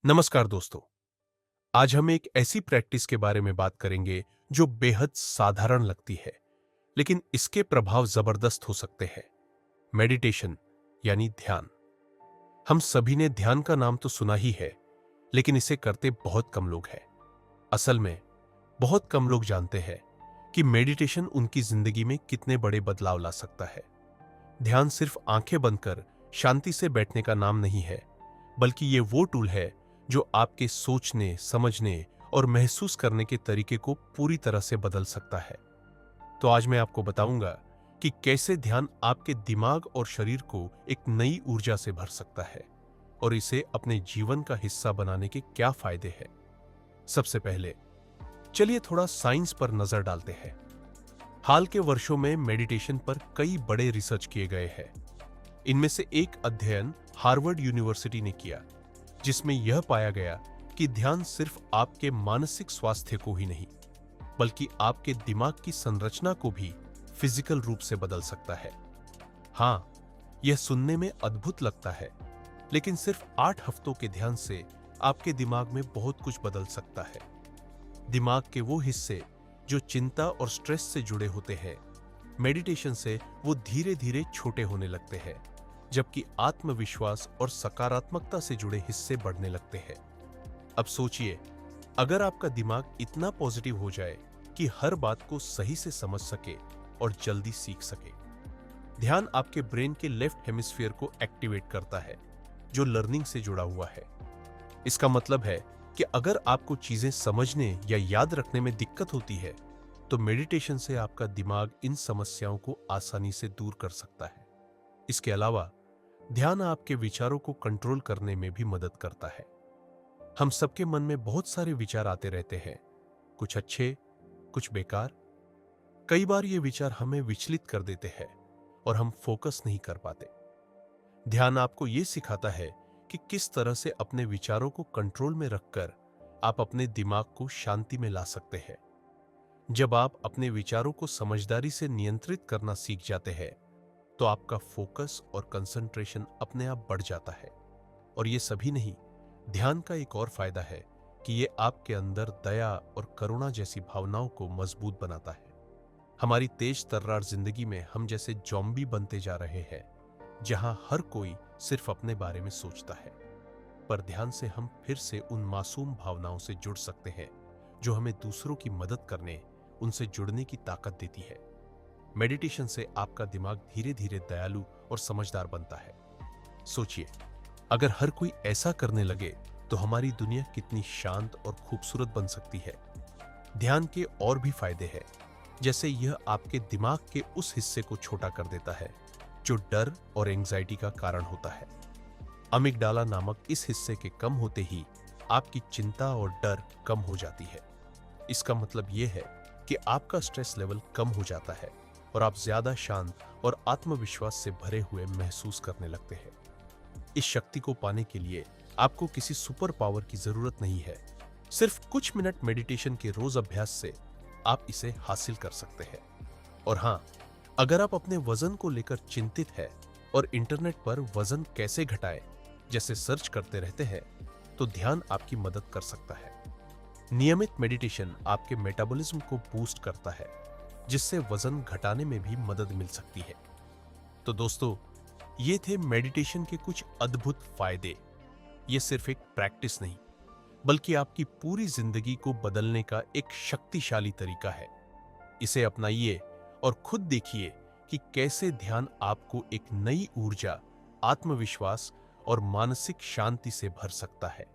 नमस्कार दोस्तों। आज हम एक ऐसी प्रैक्टिस के बारे में बात करेंगे जो बेहद साधारण लगती है, लेकिन इसके प्रभाव जबरदस्त हो सकते हैं। मेडिटेशन यानी ध्यान। हम सभी ने ध्यान का नाम तो सुना ही है, लेकिन इसे करते बहुत कम लोग हैं। असल में बहुत कम लोग जानते हैं कि मेडिटेशन उनकी जिंदगी में कितने बड़े बदलाव ला सकता है। ध्यान सिर्फ आंखें बंद कर शांति से बैठने का नाम नहीं है, बल्कि ये वो टूल है जो आपके सोचने, समझने और महसूस करने के तरीके को पूरी तरह से बदल सकता है। तो आज मैं आपको बताऊंगा कि कैसे ध्यान आपके दिमाग और शरीर को एक नई ऊर्जा से भर सकता है और इसे अपने जीवन का हिस्सा बनाने के क्या फायदे हैं। सबसे पहले चलिए थोड़ा साइंस पर नजर डालते हैं। हाल के वर्षों में मेडिटेशन पर कई बड़े रिसर्च किए गए हैं। इनमें से एक अध्ययन हार्वर्ड यूनिवर्सिटी ने किया, जिसमें यह पाया गया कि ध्यान सिर्फ आपके मानसिक स्वास्थ्य को ही नहीं, बल्कि आपके दिमाग की संरचना को भी फिजिकल रूप से बदल सकता है। हाँ, यह सुनने में अद्भुत लगता है, लेकिन सिर्फ 8 हफ्तों के ध्यान से आपके दिमाग में बहुत कुछ बदल सकता है। दिमाग के वो हिस्से जो चिंता और स्ट्रेस से जुड़े होते हैं, मेडिटेशन से वो धीरे धीरे छोटे होने लगते हैं, जबकि आत्मविश्वास और सकारात्मकता से जुड़े हिस्से बढ़ने लगते हैं। अब सोचिए, अगर आपका दिमाग इतना पॉजिटिव हो जाए कि हर बात को सही से समझ सके और जल्दी सीख सके। ध्यान आपके ब्रेन के लेफ्ट हेमिस्फीयर को एक्टिवेट करता है, जो लर्निंग से जुड़ा हुआ है। इसका मतलब है कि अगर आपको चीजें समझने या याद रखने में दिक्कत होती है, तो मेडिटेशन से आपका दिमाग इन समस्याओं को आसानी से दूर कर सकता है। इसके अलावा ध्यान आपके विचारों को कंट्रोल करने में भी मदद करता है। हम सबके मन में बहुत सारे विचार आते रहते हैं, कुछ अच्छे, कुछ बेकार। कई बार ये विचार हमें विचलित कर देते हैं और हम फोकस नहीं कर पाते। ध्यान आपको ये सिखाता है कि किस तरह से अपने विचारों को कंट्रोल में रखकर आप अपने दिमाग को शांति में ला सकते हैं। जब आप अपने विचारों को समझदारी से नियंत्रित करना सीख जाते हैं, तो आपका फोकस और कंसंट्रेशन अपने आप बढ़ जाता है। और ये सभी नहीं, ध्यान का एक और फायदा है कि ये आपके अंदर दया और करुणा जैसी भावनाओं को मजबूत बनाता है। हमारी तेज तर्रार जिंदगी में हम जैसे ज़ॉम्बी बनते जा रहे हैं, जहां हर कोई सिर्फ अपने बारे में सोचता है। पर ध्यान से हम फिर से उन मासूम भावनाओं से जुड़ सकते हैं जो हमें दूसरों की मदद करने, उनसे जुड़ने की ताकत देती है। मेडिटेशन से आपका दिमाग धीरे धीरे दयालु और समझदार बनता है। सोचिए, अगर हर कोई ऐसा करने लगे तो हमारी दुनिया कितनी शांत और खूबसूरत बन सकती है। ध्यान के और भी फायदे हैं, जैसे यह आपके दिमाग के उस हिस्से को छोटा कर देता है जो डर और एंजाइटी का कारण होता है। अमिगडाला नामक इस हिस्से के कम होते ही आपकी चिंता और डर कम हो जाती है। इसका मतलब यह है कि आपका स्ट्रेस लेवल कम हो जाता है और आप ज्यादा शांत और आत्मविश्वास से भरे हुए महसूस करने लगते हैं। इस शक्ति को पाने के लिए आपको किसी सुपर पावर की जरूरत नहीं है। सिर्फ कुछ मिनट मेडिटेशन के रोज अभ्यास से आप इसे हासिल कर सकते हैं। और हाँ, अगर आप अपने वजन को लेकर चिंतित है और इंटरनेट पर वजन कैसे घटाएं जैसे सर्च करते रहते हैं, तो ध्यान आपकी मदद कर सकता है। नियमित मेडिटेशन आपके मेटाबॉलिज्म को बूस्ट करता है, जिससे वजन घटाने में भी मदद मिल सकती है। तो दोस्तों, ये थे मेडिटेशन के कुछ अद्भुत फायदे। ये सिर्फ एक प्रैक्टिस नहीं, बल्कि आपकी पूरी जिंदगी को बदलने का एक शक्तिशाली तरीका है। इसे अपनाइए और खुद देखिए कि कैसे ध्यान आपको एक नई ऊर्जा, आत्मविश्वास और मानसिक शांति से भर सकता है।